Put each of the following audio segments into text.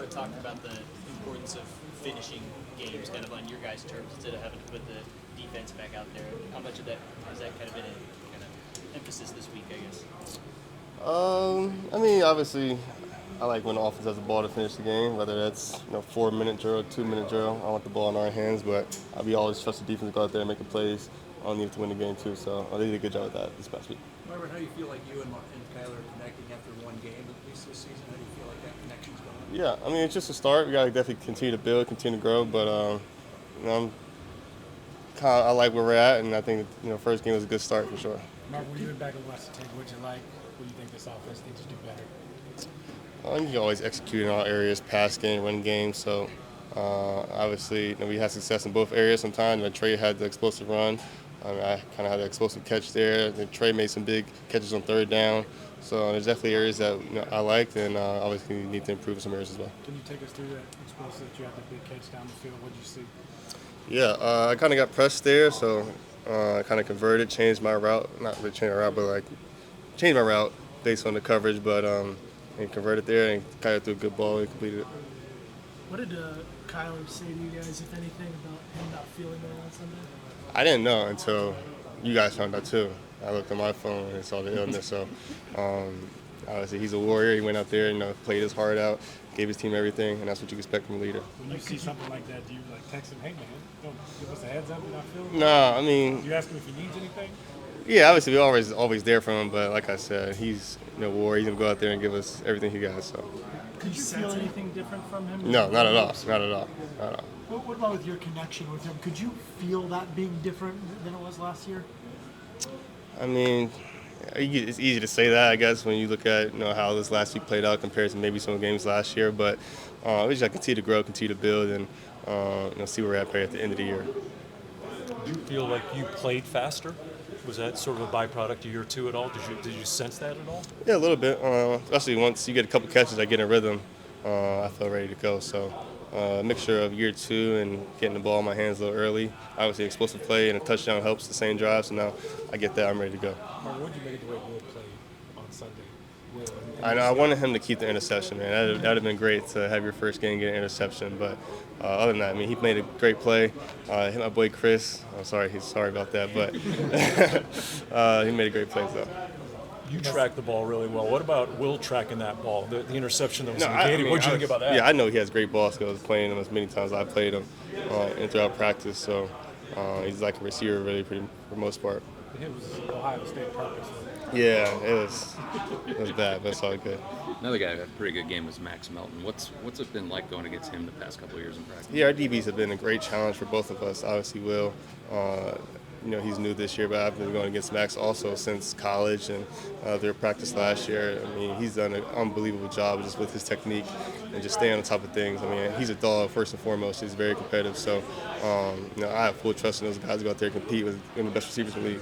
of talked about the importance of finishing games kind of on your guys' terms instead of having to put the defense back out there. How much of that has that kind of been a kind of emphasis this week, I guess? I mean, obviously, I like when the offense has the ball to finish the game, whether that's 4-minute drill, 2-minute drill. I want the ball in our hands, but we always trust the defense to go out there and make the plays. I need to win the game too, so they did a good job with that this past week. Marvin, how do you feel like you and Kyler are connecting after one game, at least this season? How do you feel like that connection's going? Yeah, I mean, it's just a start. We got to definitely continue to build, continue to grow, but I like where we're at, and I think first game was a good start for sure. Mark, when you went back and watched the tape, what'd you like? What do you think this offense needs to do better? You can always execute in all areas, pass game, run game. So obviously, we had success in both areas sometimes. Trey had the explosive run. I kind of had the explosive catch there. Then Trey made some big catches on third down. So there's definitely areas that I liked, and obviously we need to improve in some areas as well. Can you take us through that explosive that you had the big catch down the field? What did you see? Yeah, I kind of got pressed there, so I kind of converted, changed my route. Not really changed my route, but changed my route based on the coverage, but and converted there and kind of threw a good ball and completed it. What did Kyler say to you guys, if anything, about him not feeling well on Sunday? I didn't know until you guys found out too. I looked at my phone and saw the illness. So obviously he's a warrior. He went out there and played his heart out, gave his team everything, and that's what you expect from a leader. When you see something like that, do you text him, hey man, don't give us a heads up, you're not feeling well? No, I mean. Do you ask him if he needs anything? Yeah, obviously we're always there for him, but like I said, he's warrior. He's gonna go out there and give us everything he got. So. Could you feel anything different from him? No, not at all. Not at all. Not at all. What about with your connection with him? Could you feel that being different than it was last year? I mean, it's easy to say that, I guess, when you look at how this last week played out compared to maybe some of the games last year. But we just got to continue to grow, continue to build, and see where we're at the end of the year. Did you feel like you played faster? Was that sort of a byproduct of year two at all? Did you sense that at all? Yeah, a little bit. Especially once you get a couple catches, I get in rhythm. I felt ready to go. So a mixture of year two and getting the ball in my hands a little early. Obviously, explosive play and a touchdown helps the same drive. So now I get that, I'm ready to go. Mark, what did you make of the way Will played on Sunday? I know I wanted him to keep the interception, man. That would have been great to have your first game get an interception. But other than that, I mean, he made a great play. Hit my boy Chris. I'm sorry, he's sorry about that, but he made a great play though. You tracked the ball really well. What about Will tracking that ball? The interception that was No, negated. What did you think about that? Yeah, I know he has great ball skills. Playing him as many times as I played him and throughout practice. So he's like a receiver, really, for the most part. It was Ohio State purpose. Yeah, it was bad, but it's all good. Another guy who had a pretty good game was Max Melton. What's it been like going against him the past couple of years in practice? Yeah, our DBs have been a great challenge for both of us. Obviously, Will, he's new this year, but I've been going against Max also since college and their practice last year. I mean, he's done an unbelievable job just with his technique and just staying on top of things. I mean, he's a dog first and foremost. He's very competitive. So, I have full trust in those guys to go out there and compete with the best receivers in the league.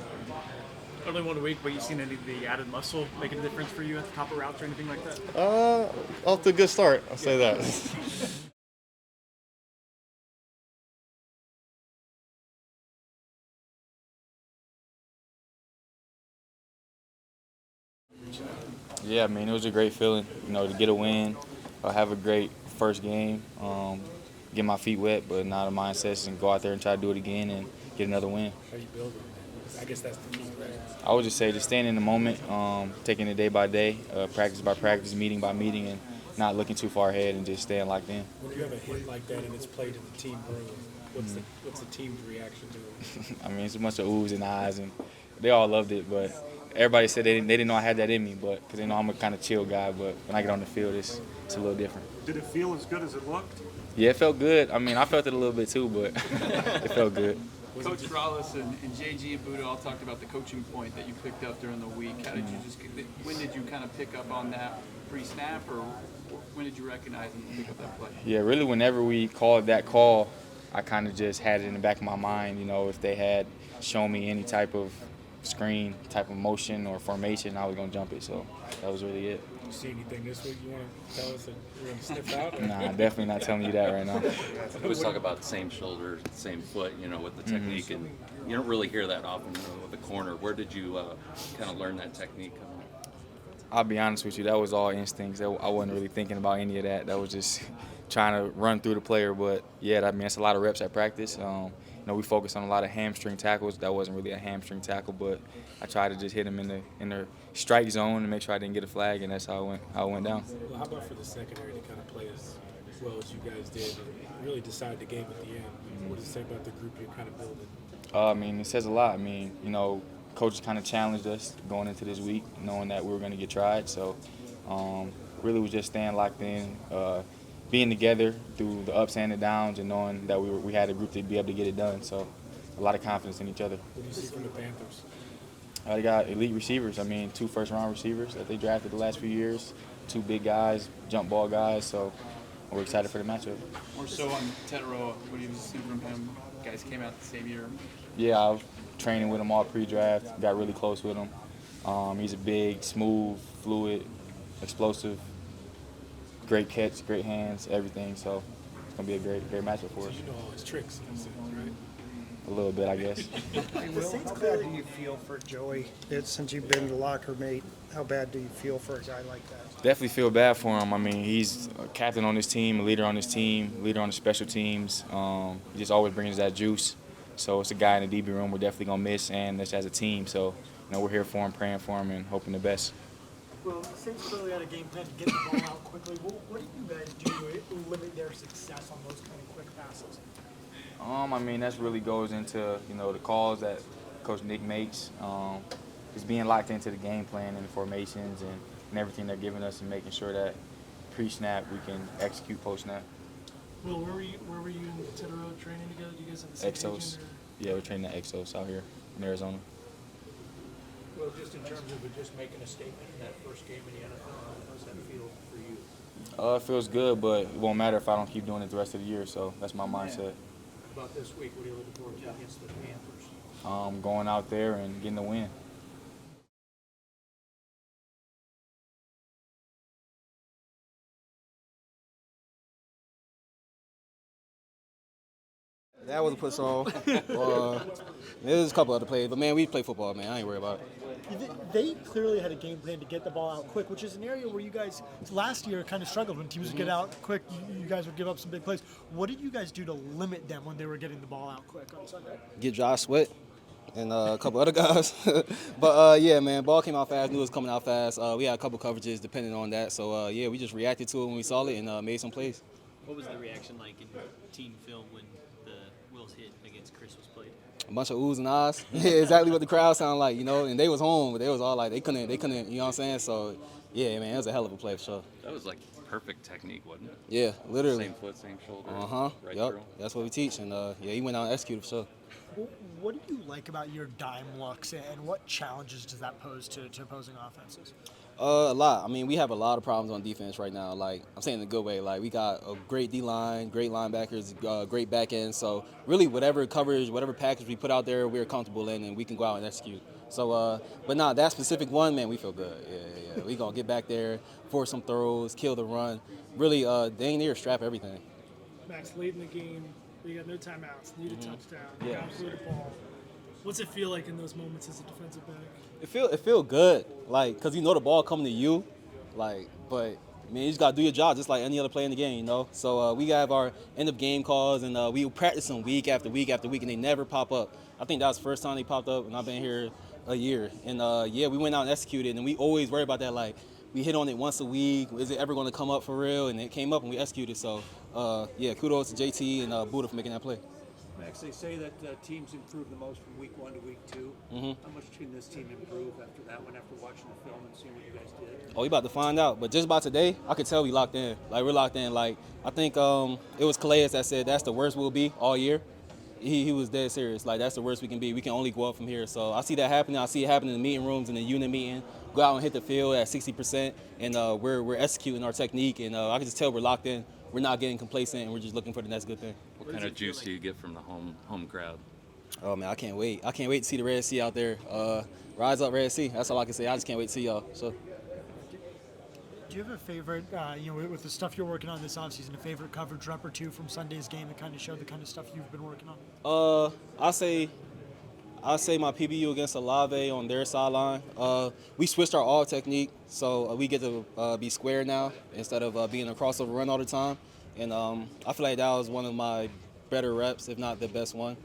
Only 1 week, but you seen any of the added muscle make a difference for you at the top of routes or anything like that? Off to a good start, I'll say that. Yeah, I mean, it was a great feeling, to get a win, have a great first game, get my feet wet, but now the mindset is to go out there and try to do it again and get another win. How you build it? I guess that's the key, right? I would just say just staying in the moment, taking it day by day, practice by practice, meeting by meeting, and not looking too far ahead and just staying locked in. When you have a hit like that and it's played in the team room, what's the team's reaction to it? I mean, it's a bunch of oohs and ahs, and they all loved it, but everybody said they didn't know I had that in me, but because they know I'm a kind of chill guy, but when I get on the field, it's a little different. Did it feel as good as it looked? Yeah, it felt good. I mean, I felt it a little bit too, but it felt good. Coach Rallis and JG and Buddha all talked about the coaching point that you picked up during the week. How did you when did you kind of pick up on that pre-snap, or when did you recognize and pick up that play? Yeah, really whenever we called that call, I kind of just had it in the back of my mind, if they had shown me any type of screen, type of motion or formation, I was going to jump it. So that was really it. You see anything this week you want to tell us that you're going to sniff out? Or? Nah, definitely not telling you that right now. We always talk about same shoulder, same foot, with the technique, and you don't really hear that often with the corner. Where did you kind of learn that technique? I'll be honest with you, that was all instincts. I wasn't really thinking about any of that. That was just trying to run through the player. But yeah, I mean, it's a lot of reps at practice. We focused on a lot of hamstring tackles. That wasn't really a hamstring tackle, but I tried to just hit him in the strike zone to make sure I didn't get a flag, and that's how it went down. Well, how about for the secondary to kind of play as well as you guys did and really decide the game at the end? What does it say about the group you're kind of building? I mean, it says a lot. I mean, coaches kind of challenged us going into this week, knowing that we were going to get tried. So really was just staying locked in, being together through the ups and the downs, and knowing that we had a group to be able to get it done. So a lot of confidence in each other. What do you see from the Panthers? They got elite receivers. I mean, 2 first-round receivers that they drafted the last few years, 2 big guys, jump ball guys. So we're excited for the matchup. More so on Teteroa, what do you see from him? Guys came out the same year. Yeah, I was training with him all pre-draft, got really close with him. He's a big, smooth, fluid, explosive, great catch, great hands, everything. So it's going to be a great matchup for us. You know all his tricks, in a sense, right? A little bit, I guess. How bad do you feel for Joey? Since you've been the locker mate, how bad do you feel for a guy like that? Definitely feel bad for him. I mean, he's a captain on his team, a leader on his team, leader on the special teams. He just always brings that juice. So it's a guy in the DB room we're definitely going to miss, and this as a team. So, we're here for him, praying for him, and hoping the best. Well, the Saints clearly had a game plan to get the ball out quickly. What do you guys do to limit their success on those kind of quick passes? I mean, that really goes into, the calls that Coach Nick makes. Just being locked into the game plan and the formations and everything they're giving us, and making sure that pre-snap we can execute post-snap. Well, where were you and Teteroa training together? Do you guys have the same Exos. agent, Yeah, we're training at Exos out here in Arizona. Well, just in terms of just making a statement in that first game in the NFL, how does that feel for you? It feels good, but it won't matter if I don't keep doing it the rest of the year, so that's my mindset. About this week, what are you looking forward to against the Panthers? Going out there and getting the win. That was a push on. There's a couple other plays, but man, we play football, man. I ain't worried about it. They clearly had a game plan to get the ball out quick, which is an area where you guys last year kind of struggled when teams would get out quick. You guys would give up some big plays. What did you guys do to limit them when they were getting the ball out quick on Sunday? Get Josh Sweat and a couple other guys. But yeah, man, ball came out fast. Knew it was coming out fast. We had a couple coverages depending on that. So yeah, we just reacted to it when we saw it and made some plays. What was the reaction like in team film when the Wills hit against Chris was played? A bunch of oohs and ahs. Yeah, exactly what the crowd sounded like, and they was home, but they was all like, they couldn't, you know what I'm saying? So, yeah, man, it was a hell of a play for sure. That was like perfect technique, wasn't it? Yeah, literally. Same foot, same shoulder. Right yep. through. That's what we teach, and yeah, he went out and executed for sure. What do you like about your dime looks, and what challenges does that pose to opposing offenses? A lot. I mean, we have a lot of problems on defense right now. Like, I'm saying in a good way. Like, we got a great D-line, great linebackers, great back end. So, really, whatever coverage, whatever package we put out there, we're comfortable in, and we can go out and execute. So, but nah, that specific one, man, we feel good. Yeah. We going to get back there, force some throws, kill the run. Really, dang near strap everything. Max, late in the game, you got no timeouts, need a touchdown, Yeah. got through the ball. What's it feel like in those moments as a defensive back? It feel good, like, because the ball coming to you, like, but, I mean, you just got to do your job just like any other player in the game, So we have our end-of-game calls, and we practice them week after week after week, and they never pop up. I think that was the first time they popped up, and I've been here a year. And, yeah, we went out and executed, and we always worry about that, like, we hit on it once a week. Is it ever going to come up for real? And it came up, and we executed. So, yeah, kudos to JT and Buddha for making that play. Max, they say that teams improve the most from week 1 to week 2. How much can this team improve after that one, after watching the film and seeing what you guys did? Oh, we about to find out. But just by today, I could tell we locked in. Like, we're locked in. Like, I think it was Calais that said that's the worst we'll be all year. He was dead serious. Like, that's the worst we can be. We can only go up from here. So I see that happening. I see it happening in the meeting rooms, in the unit meeting. Go out and hit the field at 60%, and we're executing our technique. And I can just tell we're locked in. We're not getting complacent, and we're just looking for the next good thing. What kind of juice do you get from the home crowd? Oh, man, I can't wait. I can't wait to see the Red Sea out there. Rise up, Red Sea. That's all I can say. I just can't wait to see y'all. So. Do you have a favorite, with the stuff you're working on this offseason, a favorite coverage rep or two from Sunday's game that kind of showed the kind of stuff you've been working on? I say my PBU against Olave on their sideline. We switched our all technique, so we get to be square now instead of being a crossover run all the time. And I feel like that was one of my better reps, if not the best one.